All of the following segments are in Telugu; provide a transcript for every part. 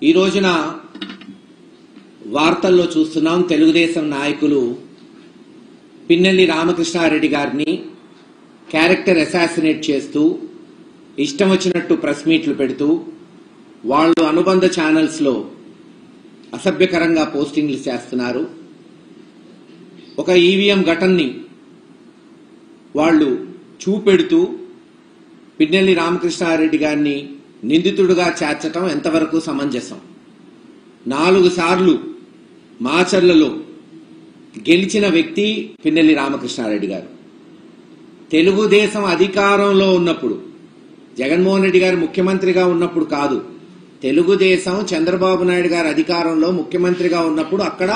ఈ రోజున వార్తల్లో చూస్తున్నాం తెలుగుదేశం నాయకులు పిన్నెల్లి రామకృష్ణారెడ్డి గారిని క్యారెక్టర్ అసాసినేట్ చేస్తూ ఇష్టం వచ్చినట్టు ప్రెస్ మీట్లు పెడుతూ వాళ్ళు అనుబంధ ఛానల్స్ లో అసభ్యకరంగా పోస్టింగ్లు చేస్తున్నారు. ఒక ఈవీఎం ఘటనని వాళ్ళు చూపెడుతూ పిన్నెల్లి రామకృష్ణారెడ్డి గారిని నిందితుడిగా చేర్చడం ఎంతవరకు సమంజసం? 4 సార్లు మాచర్లలో గెలిచిన వ్యక్తి పిన్నెల్లి రామకృష్ణారెడ్డి గారు. తెలుగుదేశం అధికారంలో ఉన్నప్పుడు, జగన్మోహన్ రెడ్డి గారు ముఖ్యమంత్రిగా ఉన్నప్పుడు కాదు, తెలుగుదేశం చంద్రబాబు నాయుడు గారు అధికారంలో ముఖ్యమంత్రిగా ఉన్నప్పుడు అక్కడ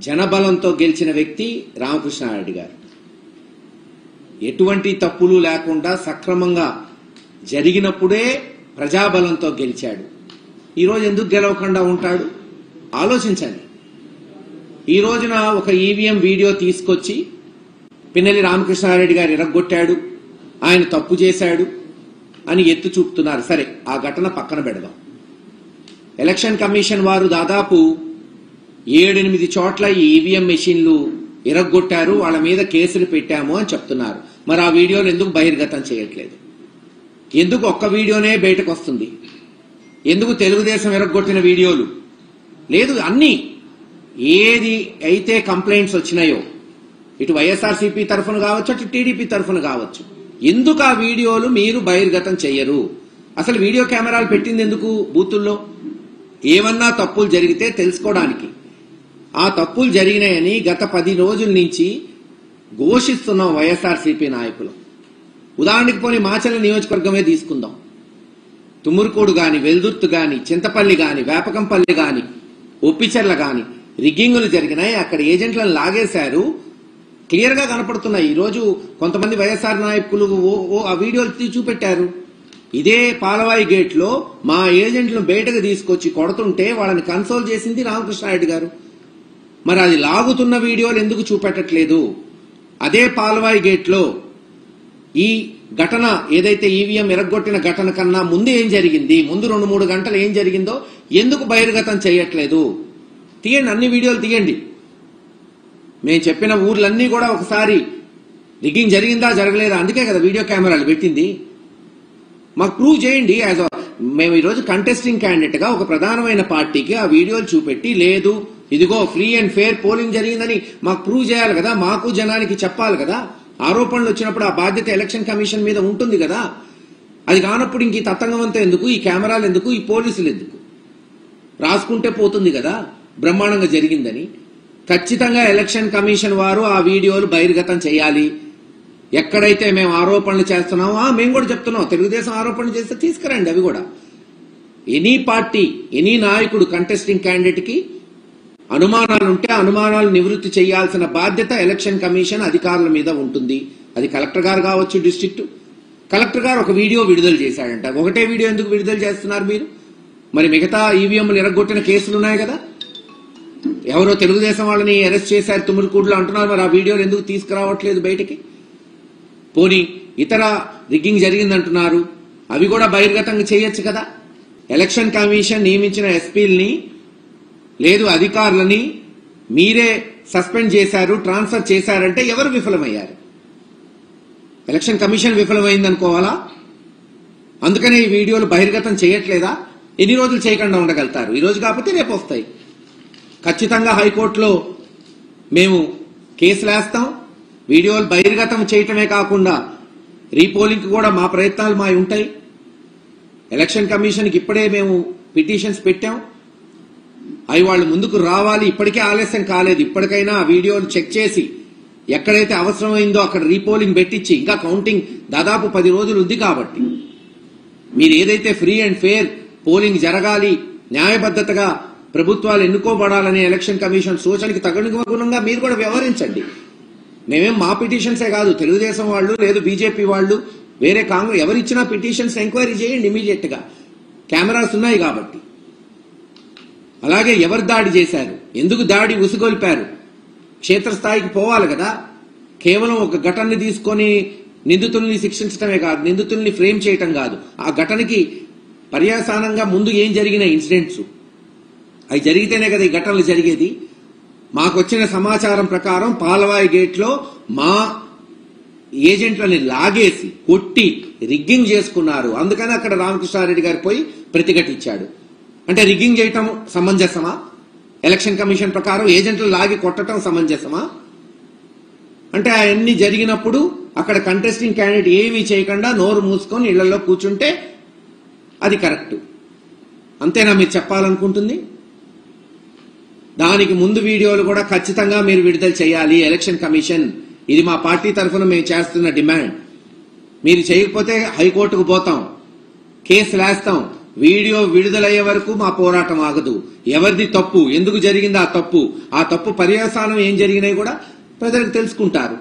జనబలంతో గెలిచిన వ్యక్తి రామకృష్ణారెడ్డి గారు. ఎటువంటి తప్పులు లేకుండా సక్రమంగా జరిగినప్పుడే ప్రజాబలంతో గెలిచాడు. ఈరోజు ఎందుకు గెలవకుండా ఉంటాడు? ఆలోచించండి. ఈ రోజున ఒక ఈవీఎం వీడియో తీసుకొచ్చి పిన్నెల్లి రామకృష్ణారెడ్డి గారు ఇరగ్గొట్టాడు, ఆయన తప్పు చేశాడు అని ఎత్తు చూపుతున్నారు. సరే, ఆ ఘటన పక్కన పెడదాం. ఎలక్షన్ కమిషన్ వారు దాదాపు 7-8 చోట్ల ఈ ఈవీఎం మెషిన్లు ఇరగ్గొట్టారు, వాళ్ళ మీద కేసులు పెట్టాము అని చెప్తున్నారు. మరి ఆ వీడియోలు ఎందుకు బహిర్గతం చేయట్లేదు? ఎందుకు ఒక్క వీడియోనే బయటకు వస్తుంది? ఎందుకు తెలుగుదేశం ఇరగ్గొట్టిన వీడియోలు లేదు? అన్ని ఏది అయితే కంప్లైంట్స్ వచ్చినాయో, ఇటు వైఎస్ఆర్సీపీ తరఫున కావచ్చు, అటు టీడీపీ తరఫున కావచ్చు, ఎందుకు ఆ వీడియోలు మీరు బహిర్గతం చెయ్యరు? అసలు వీడియో కెమెరాలు పెట్టింది ఎందుకు బూతుల్లో? ఏమన్నా తప్పులు జరిగితే తెలుసుకోవడానికి. ఆ తప్పులు జరిగినాయని గత 10 రోజుల నుంచి ఘోషిస్తున్నాం వైఎస్ఆర్సీపీ నాయకులు. ఉదాహరణకి పోనీ మాచర్ల నియోజకవర్గమే తీసుకుందాం. తుమ్మూరుకోడు గాని, వెల్దుర్తి గాని, చింతపల్లి గాని, వేపకంపల్లి గాని, ఒప్పిచెర్ల గాని రిగ్గింగులు జరిగినాయి. అక్కడ ఏజెంట్లను లాగేశారు, క్లియర్ గా కనపడుతున్నాయి. ఈ రోజు కొంతమంది వైఎస్ఆర్ నాయకులు ఆ వీడియోలు చూపెట్టారు. ఇదే పాలవాయి గేట్ లో మా ఏజెంట్లను బయటకు తీసుకొచ్చి కొడుతుంటే వాళ్ళని కన్సోల్ చేసింది రామకృష్ణారెడ్డి గారు. మరి అది లాగుతున్న వీడియోలు ఎందుకు చూపెట్టట్లేదు? అదే పాలవాయి గేట్ లో ఈ ఘటన ఏదైతే ఈవీఎం ఇరగ్గొట్టిన ఘటన కన్నా ముందు ఏం జరిగింది, ముందు 2-3 గంటలు ఏం జరిగిందో ఎందుకు బహిర్గతం చేయట్లేదు? తీయండి, అన్ని వీడియోలు తీయండి. మేము చెప్పిన ఊర్లన్నీ కూడా ఒకసారి రిగ్గింగ్ జరిగిందా జరగలేదా, అందుకే కదా వీడియో కెమెరాలు పెట్టింది. మాకు ప్రూవ్ చేయండి. మేము ఈరోజు కంటెస్టింగ్ క్యాండిడేట్ గా ఒక ప్రధానమైన పార్టీకి ఆ వీడియోలు చూపెట్టి, లేదు ఇదిగో ఫ్రీ అండ్ ఫేర్ పోలింగ్ జరిగిందని మాకు ప్రూవ్ చేయాలి కదా, మాకు జనానికి చెప్పాలి కదా. ఆరోపణలు వచ్చినప్పుడు ఆ బాధ్యత ఎలక్షన్ కమిషన్ మీద ఉంటుంది కదా. అది కానప్పుడు ఇంక ఈ తతంగమంతా ఎందుకు, ఈ కెమెరాలు ఎందుకు, ఈ పోలీసులు ఎందుకు? రాసుకుంటే పోతుంది కదా బ్రహ్మాండంగా జరిగిందని. ఖచ్చితంగా ఎలక్షన్ కమిషన్ వారు ఆ వీడియోలు బహిర్గతం చేయాలి. ఎక్కడైతే మేము ఆరోపణలు చేస్తున్నామో మేము కూడా చెప్తున్నాం, తెలుగుదేశం ఆరోపణలు చేస్తే తీసుకురండి అవి కూడా. ఎనీ పార్టీ, ఎనీ నాయకుడు కంటెస్టింగ్ క్యాండిడేట్ కి అనుమానాలుంటే అనుమానాలు నివృత్తి చేయాల్సిన బాధ్యత ఎలక్షన్ కమిషన్ అధికారుల మీద ఉంటుంది. అది కలెక్టర్ గారు కావచ్చు, డిస్ట్రిక్ట్ కలెక్టర్ గారు ఒక వీడియో విడుదల చేశాడంట. ఒకటే వీడియో ఎందుకు విడుదల చేస్తున్నారు మీరు? మరి మిగతా ఈవీఎంలు ఎరగొట్టిన కేసులు ఉన్నాయి కదా, ఎవరో తెలుగుదేశం వాళ్ళని అరెస్ట్ చేశారు తుమ్మూరుకూడులో అంటున్నారు. మరి ఆ వీడియోలు ఎందుకు తీసుకురావట్లేదు బయటికి? పోనీ ఇతర రిగ్గింగ్ జరిగిందంటున్నారు, అవి కూడా బహిర్గతంగా చేయొచ్చు కదా. ఎలక్షన్ కమిషన్ నియమించిన ఎస్పీలని లేదు అధికారులని మీరే సస్పెండ్ చేశారు, ట్రాన్స్ఫర్ చేశారంటే ఎవరు విఫలమయ్యారు? ఎలక్షన్ కమిషన్ విఫలమైందనుకోవాలా? అందుకనే ఈ వీడియోలు బహిర్గతం చేయట్లేదా? ఎన్ని రోజులు చేయకుండా ఉండగలుగుతారు? ఈ రోజు కాకపోతే రేపు వస్తాయి. ఖచ్చితంగా హైకోర్టులో మేము కేసులు వేస్తాం. వీడియోలు బహిర్గతం చేయటమే కాకుండా రీపోలింగ్ కూడా మా ప్రయత్నాలు మావి ఉంటాయి. ఎలక్షన్ కమిషన్కి ఇప్పుడే మేము పిటిషన్స్ పెట్టాం, అవి వాళ్ళు ముందుకు రావాలి. ఇప్పటికే ఆలస్యం కాలేదు. ఇప్పటికైనా ఆ వీడియోలు చెక్ చేసి ఎక్కడైతే అవసరమైందో అక్కడ రీపోలింగ్ పెట్టించి, ఇంకా కౌంటింగ్ దాదాపు 10 రోజులు ఉంది కాబట్టి మీరు ఏదైతే ఫ్రీ అండ్ ఫేర్ పోలింగ్ జరగాలి, న్యాయబద్ధతగా ప్రభుత్వాలు ఎన్నుకోబడాలనే ఎలక్షన్ కమిషన్ సూచనకి తగునుగుణంగా మీరు కూడా వ్యవహరించండి. మేమేం మా పిటిషన్సే కాదు, తెలుగుదేశం వాళ్ళు లేదు బీజేపీ వాళ్ళు వేరే కాంగ్రెస్ ఎవరిచ్చినా పిటిషన్స్ ఎంక్వైరీ చేయండి ఇమీడియట్ గా. కెమెరాస్ ఉన్నాయి కాబట్టి. అలాగే ఎవరు దాడి చేశారు, ఎందుకు దాడి ఉసుగొల్పారు, క్షేత్రస్థాయికి పోవాలి కదా. కేవలం ఒక ఘటనని తీసుకొని నిందితుల్ని శిక్షించడమే కాదు, నిందితుల్ని ఫ్రేమ్ చేయటం కాదు, ఆ ఘటనకి పర్యవసానంగా ముందు ఏం జరిగిన ఇన్సిడెంట్స్ అవి జరిగితేనే కదా ఈ ఘటనలు జరిగేది. మాకొచ్చిన సమాచారం ప్రకారం పాలవాయి గేట్లో మా ఏజెంట్లని లాగేసి కొట్టి రిగ్గింగ్ చేసుకున్నారు. అందుకని అక్కడ రామకృష్ణారెడ్డి గారు పోయి ప్రతిఘటించాడు. అంటే రిగ్గింగ్ చేయటం సమంజసమా? ఎలక్షన్ కమిషన్ ప్రకారం ఏజెంట్లు లాగి కొట్టడం సమంజసమా? అంటే అవన్నీ జరిగినప్పుడు అక్కడ కంటెస్టింగ్ క్యాండిడేట్ ఏమీ చేయకుండా నోరు మూసుకొని ఇళ్లలో కూర్చుంటే అది కరెక్ట్. అంతేనా మీరు చెప్పాలనుకుంటుంది? దానికి ముందు వీడియోలు కూడా ఖచ్చితంగా మీరు విడుదల చేయాలి ఎలక్షన్ కమిషన్. ఇది మా పార్టీ తరఫున మేము చేస్తున్న డిమాండ్. మీరు చేయకపోతే హైకోర్టుకు పోతాం, కేసులు వేస్తాం. వీడియో విడుదలయ్యే వరకు మా పోరాటం ఆగదు. ఎవరిది తప్పు, ఎందుకు జరిగింది ఆ తప్పు పర్యవసానం ఏం జరిగినాయి కూడా ప్రజలకు తెలుసుకుంటారు.